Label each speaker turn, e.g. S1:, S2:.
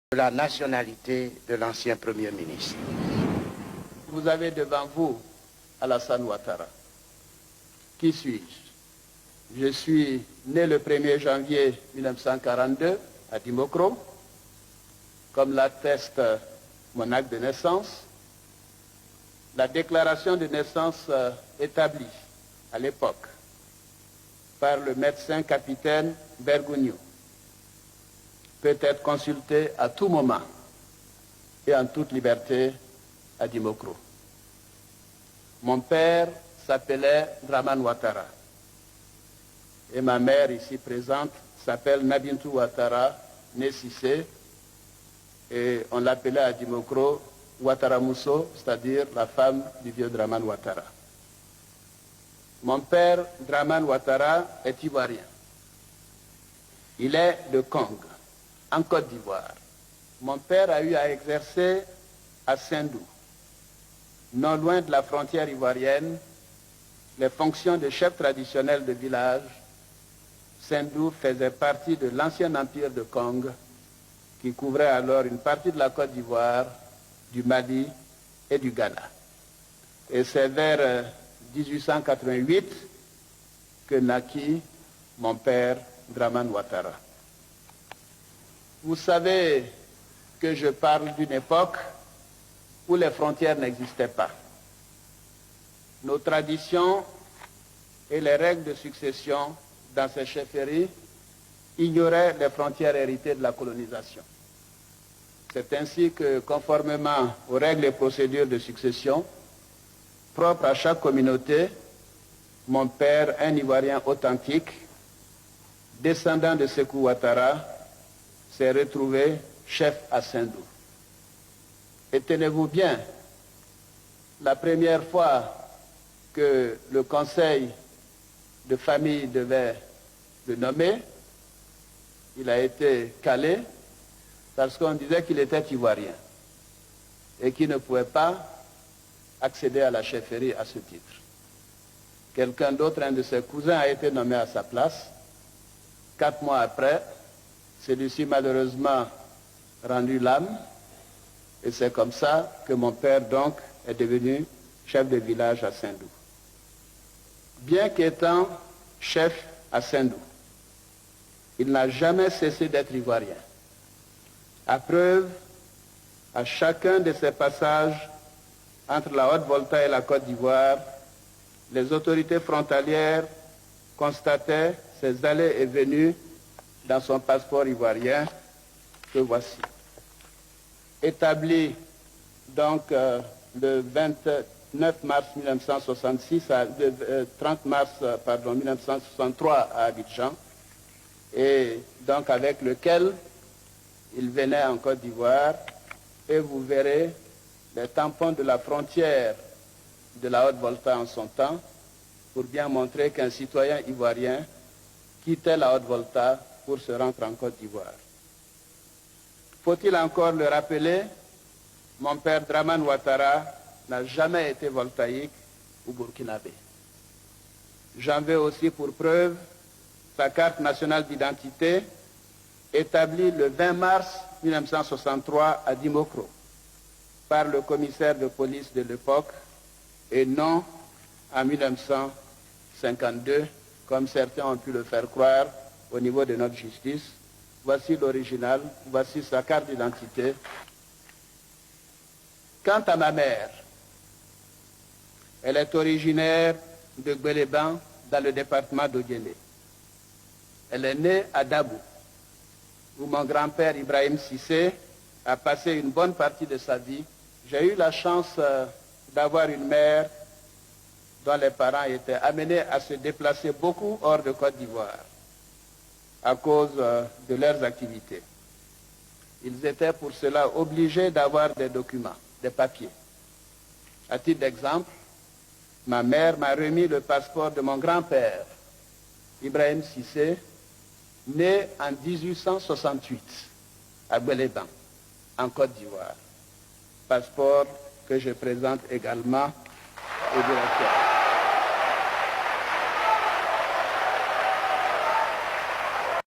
S1: de la nationalité de l'ancien Premier ministre.
S2: Vous avez devant vous Alassane Ouattara. Qui suis-je? Je suis né le 1er janvier 1942 à Dimokro, comme l'atteste mon acte de naissance. La déclaration de naissance établie à l'époque par le médecin capitaine Bergogneau peut être consultée à tout moment et en toute liberté à Dimokro. Mon père s'appelait Dramane Ouattara et ma mère ici présente s'appelle Nabintou Ouattara, née Cissé, et on l'appelait à Dimokro Ouattara Mousso, c'est-à-dire la femme du vieux Dramane Ouattara. Mon père, Dramane Ouattara, est ivoirien. Il est de Kong, en Côte d'Ivoire. Mon père a eu à exercer à Sendou, non loin de la frontière ivoirienne, les fonctions de chef traditionnel de village. Sendou faisait partie de l'ancien empire de Kong, qui couvrait alors une partie de la Côte d'Ivoire, du Mali et du Ghana. Et c'est vers 1888 que naquit mon père Dramane Ouattara. Vous savez que je parle d'une époque où les frontières n'existaient pas. Nos traditions et les règles de succession dans ces chefferies ignoraient les frontières héritées de la colonisation. C'est ainsi que, conformément aux règles et procédures de succession propres à chaque communauté, mon père, un Ivoirien authentique, descendant de Sékou Ouattara, s'est retrouvé chef à Sendou. Et tenez-vous bien, la première fois que le conseil de famille devait le nommer, il a été calé parce qu'on disait qu'il était ivoirien et qu'il ne pouvait pas accéder à la chefferie à ce titre. Quelqu'un d'autre, un de ses cousins, a été nommé à sa place. 4 mois après, celui-ci malheureusement rendu l'âme, et c'est comme ça que mon père donc est devenu chef de village à Sendou. Bien qu'étant chef à Sendou, il n'a jamais cessé d'être ivoirien. À preuve, à chacun de ses passages entre la Haute-Volta et la Côte d'Ivoire, les autorités frontalières constataient ses allées et venues dans son passeport ivoirien, que voici. Établi donc le 29 mars 1966, le 30 mars 1963 à Abidjan, et donc avec lequel il venait en Côte d'Ivoire, et vous verrez les tampons de la frontière de la Haute-Volta en son temps, pour bien montrer qu'un citoyen ivoirien quittait la Haute-Volta pour se rendre en Côte d'Ivoire. Faut-il encore le rappeler, mon père Dramane Ouattara n'a jamais été voltaïque ou burkinabé. J'en veux aussi pour preuve sa carte nationale d'identité établie le 20 mars 1963 à Dimokro par le commissaire de police de l'époque et non en 1952, comme certains ont pu le faire croire au niveau de notre justice. Voici l'original, voici sa carte d'identité. Quant à ma mère, elle est originaire de Gbeleban, dans le département d'Oguéné. Elle est née à Dabou, où mon grand-père Ibrahim Cissé a passé une bonne partie de sa vie. J'ai eu la chance d'avoir une mère dont les parents étaient amenés à se déplacer beaucoup hors de Côte d'Ivoire à cause de leurs activités. Ils étaient pour cela obligés d'avoir des documents, des papiers. À titre d'exemple, ma mère m'a remis le passeport de mon grand-père, Ibrahim Cissé, né en 1868 à Gbeleban, en Côte d'Ivoire. Passeport que je présente également au directeur.